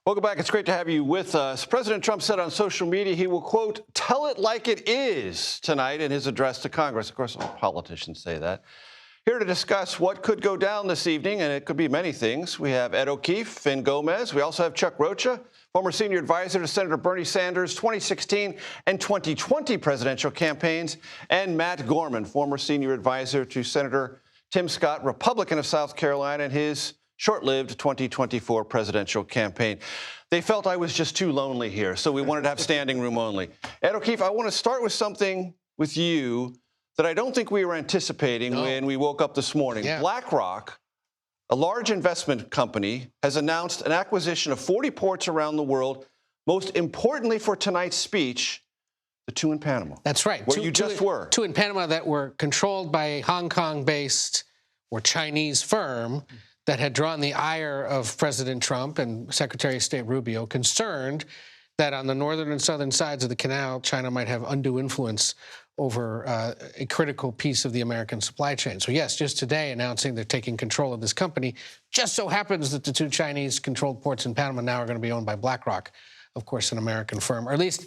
Welcome back. It's great to have you with us. President Trump said on social media he will, quote, tell it like it is tonight in his address to Congress. Of course, all politicians say that. Here to discuss what could go down this evening, and it could be many things, we have Ed O'Keefe, Finn Gomez. We also have Chuck Rocha, former senior advisor to Senator Bernie Sanders' 2016 and 2020 presidential campaigns, and Matt Gorman, former senior advisor to Senator Tim Scott, Republican of South Carolina, and his short-lived 2024 presidential campaign. They felt I was just too lonely here, so we wanted to have standing room only. Ed O'Keefe, I want to start with something with you that I don't think we were anticipating when we woke up this morning. Yeah. BlackRock, a large investment company, has announced an acquisition of 40 ports around the world, most importantly for tonight's speech, the two in Panama. That's right. Where you just were. Two in Panama that were controlled by a Hong Kong-based or Chinese firm that had drawn the ire of President Trump and Secretary of State Rubio, concerned that on the northern and southern sides of the canal, China might have undue influence over a critical piece of the American supply chain. So yes, just today announcing they're taking control of this company. Just so happens that the two Chinese-controlled ports in Panama now are going to be owned by BlackRock, of course, an American firm, or at least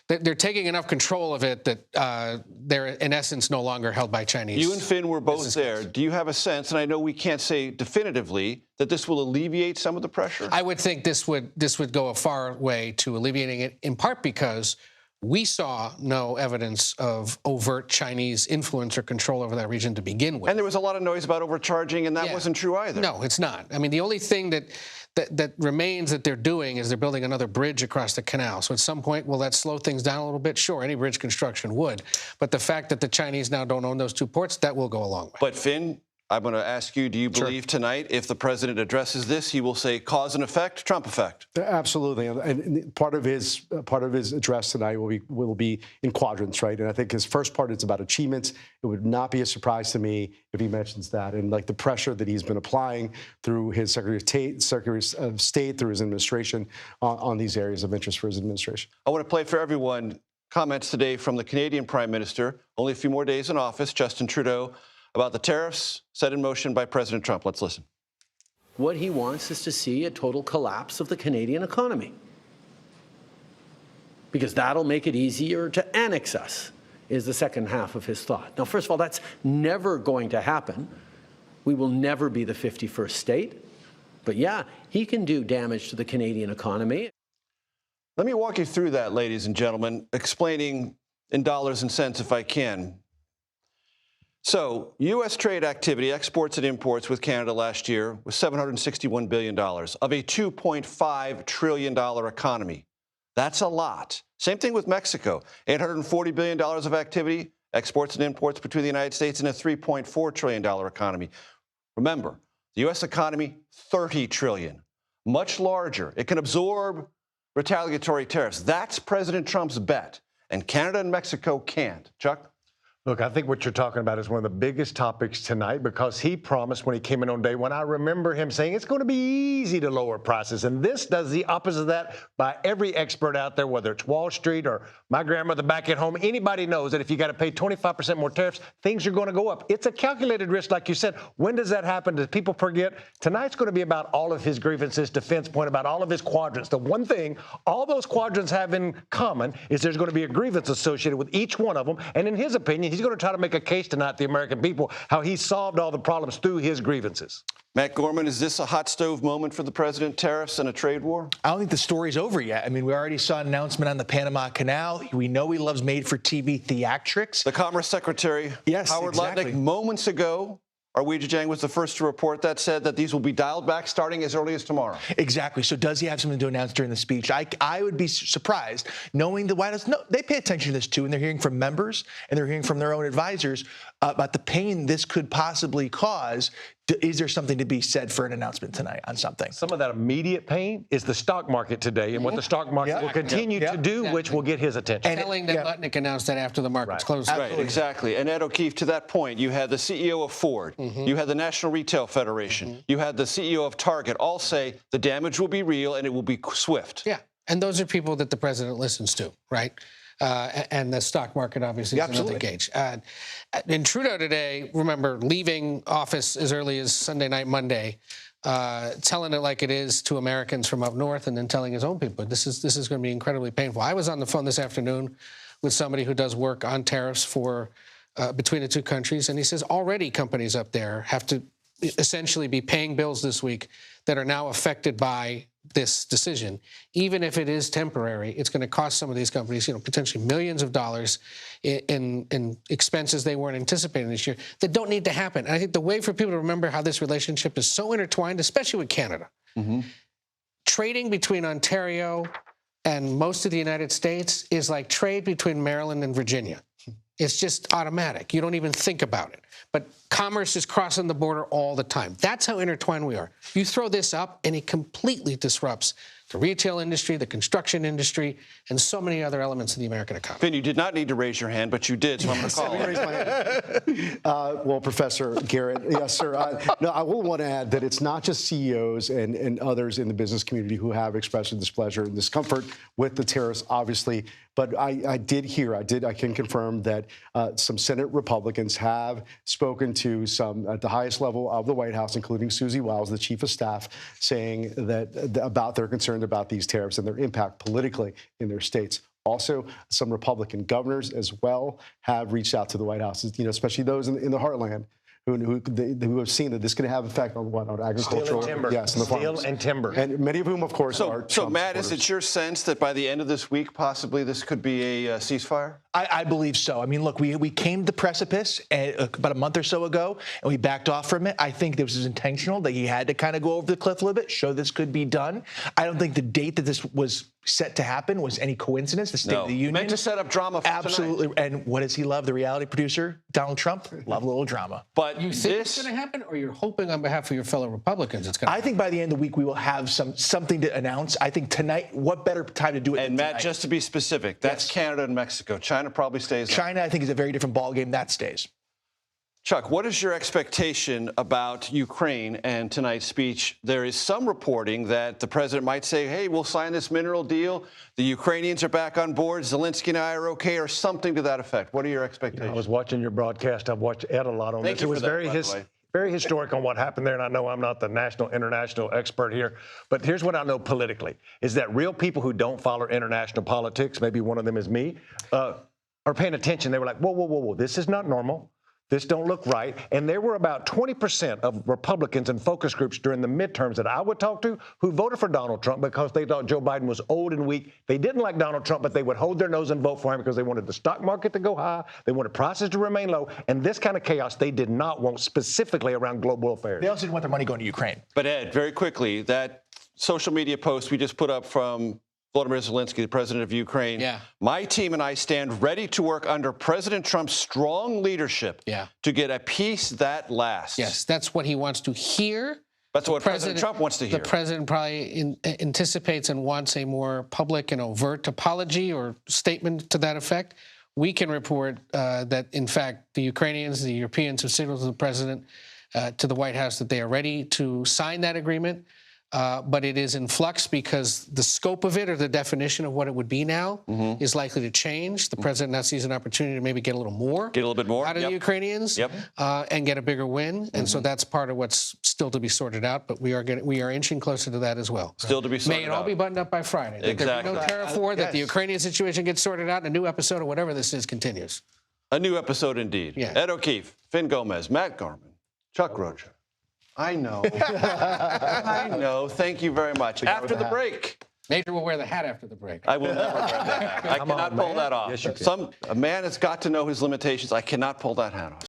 they're taking enough control of it that they're, in essence, no longer held by Chinese. You and Finn were both there. Do you have a sense, and I know we can't say definitively, that this will alleviate some of the pressure? I would think this would go a far way to alleviating it, in part because we saw no evidence of overt Chinese influence or control over that region to begin with. And there was a lot of noise about overcharging, and that wasn't true either. No, it's not. I mean, the only thing that remains that they're doing is they're building another bridge across the canal. So at some point, will that slow things down a little bit? Sure, any bridge construction would. But the fact that the Chinese now don't own those two ports, that will go a long way. But Finn, I'm going to ask you, do you believe tonight, if the president addresses this, he will say cause and effect, Trump effect? Absolutely, and part of his address tonight will be in quadrants, right? And I think his first part is about achievements. It would not be a surprise to me if he mentions that, and like the pressure that he's been applying through his Secretary of State, through his administration, on these areas of interest for his administration. I want to play for everyone comments today from the Canadian Prime Minister, only a few more days in office, Justin Trudeau, about the tariffs set in motion by President Trump. Let's listen. What he wants is to see a total collapse of the Canadian economy, because that'll make it easier to annex us, is the second half of his thought. Now, first of all, that's never going to happen. We will never be the 51st state. But yeah, he can do damage to the Canadian economy. Let me walk you through that, ladies and gentlemen, explaining in dollars and cents if I can. So, U.S. trade activity, exports and imports with Canada last year was $761 billion of a $2.5 trillion economy. That's a lot. Same thing with Mexico, $840 billion of activity, exports and imports between the United States and a $3.4 trillion economy. Remember, the U.S. economy, $30 trillion, much larger. It can absorb retaliatory tariffs. That's President Trump's bet, and Canada and Mexico can't. Chuck? Look, I think what you're talking about is one of the biggest topics tonight, because he promised when he came in on day one, I remember him saying it's going to be easy to lower prices. And this does the opposite of that by every expert out there, whether it's Wall Street or my grandmother back at home. Anybody knows that if you got to pay 25% more tariffs, things are going to go up. It's a calculated risk, like you said. When does that happen? Do people forget? Tonight's going to be about all of his grievances, to Finn's point, about all of his quadrants. The one thing all those quadrants have in common is there's going to be a grievance associated with each one of them. And in his opinion, he's going to try to make a case tonight to the American people how he solved all the problems through his grievances. Matt Gorman, is this a hot stove moment for the president, tariffs and a trade war? I don't think the story's over yet. I mean, we already saw an announcement on the Panama Canal. We know he loves made-for-TV theatrics. The Commerce Secretary, Howard Lutnick, moments ago, Arweja Jang was the first to report that, said that these will be dialed back starting as early as tomorrow. Exactly. So does he have something to announce during the speech? I would be surprised, knowing the White House. No, they pay attention to this, too, and they're hearing from members and they're hearing from their own advisors about the pain this could possibly cause. Is there something to be said for an announcement tonight on something? Some of that immediate pain is the stock market today, and what the stock market will continue to do, which will get his attention. And telling that Lutnick announced that after the markets closed. Right, exactly. And Ed O'Keefe, to that point, you had the CEO of Ford, you had the National Retail Federation, you had the CEO of Target, all say the damage will be real and it will be swift. Yeah, and those are people that the president listens to, right? And the stock market obviously is another gauge. And Trudeau today, remember, leaving office as early as Sunday night, Monday, telling it like it is to Americans from up north and then telling his own people. This is going to be incredibly painful. I was on the phone this afternoon with somebody who does work on tariffs for between the two countries, and he says already companies up there have to essentially be paying bills this week that are now affected by this decision. Even if it is temporary, it's going to cost some of these companies, potentially millions of dollars in expenses they weren't anticipating this year that don't need to happen. And I think the way for people to remember how this relationship is so intertwined, especially with Canada, trading between Ontario and most of the United States is like trade between Maryland and Virginia. It's just automatic. You don't even think about it. But commerce is crossing the border all the time. That's how intertwined we are. You throw this up, and it completely disrupts the retail industry, the construction industry, and so many other elements of the American economy. Finn, you did not need to raise your hand, but you did, so I'm going to call it. Well, Professor Garrett, yes, sir. No, I will want to add that it's not just CEOs and others in the business community who have expressed displeasure and discomfort with the tariffs, obviously. But I can confirm that some Senate Republicans have spoken to some at the highest level of the White House, including Susie Wiles, the chief of staff, saying that about their concern about these tariffs and their impact politically in their states. Also, some Republican governors as well have reached out to the White House, especially those in the heartland who have seen that this could have effect on agricultural, Steel and timber. yes, and the farmers. Steel and timber. And many of whom, of course, are So Trump Matt, supporters. is it your sense that by the end of this week, possibly this could be a ceasefire? I believe so. I mean, look, we came to the precipice about a month or so ago, and we backed off from it. I think this was intentional, that he had to kind of go over the cliff a little bit, show this could be done. I don't think the date that this was set to happen was any coincidence. The State of the Union. Meant to set up drama for Absolutely. tonight. And what does he love? The reality producer, Donald Trump, love a little drama. But You think it's going to happen, or you're hoping on behalf of your fellow Republicans it's going to happen? I think by the end of the week, we will have something to announce. I think tonight, what better time to do it And than Matt, tonight? just to be specific, that's Canada and Mexico. China probably stays on. China, I think, is a very different ballgame. That stays. Chuck, what is your expectation about Ukraine and tonight's speech? There is some reporting that the president might say, hey, we'll sign this mineral deal. The Ukrainians are back on board. Zelensky and I are okay, or something to that effect. What are your expectations? I was watching your broadcast. I've watched Ed a lot on Thank this. you It was for that, by the way. very historic on what happened there, and I know I'm not the international expert here, but here's what I know politically, is that real people who don't follow international politics, maybe one of them is me, are paying attention. They were like, whoa, this is not normal. This don't look right. And there were about 20% of Republicans and focus groups during the midterms that I would talk to who voted for Donald Trump because they thought Joe Biden was old and weak. They didn't like Donald Trump, but they would hold their nose and vote for him because they wanted the stock market to go high. They wanted prices to remain low. And this kind of chaos they did not want specifically around global affairs. They also didn't want their money going to Ukraine. But Ed, very quickly, that social media post we just put up from Volodymyr Zelensky, the president of Ukraine. Yeah. My team and I stand ready to work under President Trump's strong leadership to get a peace that lasts. Yes, that's what he wants to hear. That's what President Trump wants to hear. The president probably anticipates and wants a more public and overt apology or statement to that effect. We can report that, in fact, the Ukrainians, the Europeans have signaled to the president, to the White House, that they are ready to sign that agreement. But it is in flux because the scope of it, or the definition of what it would be now, is likely to change. The president now sees an opportunity to maybe get a little bit more out of the Ukrainians and get a bigger win. And so that's part of what's still to be sorted out. But we are inching closer to that as well. Still to be sorted out. May it all be buttoned up by Friday. Exactly. That there be no tariff war, that the Ukrainian situation gets sorted out, and a new episode of whatever this is continues. A new episode indeed. Yeah. Ed O'Keefe, Finn Gomez, Matt Garman, Chuck Rocha. I know. I know. Thank you very much. After the break. Major will wear the hat after the break. I will never wear that hat. I cannot pull that off. Yes, you can. A man has got to know his limitations. I cannot pull that hat off.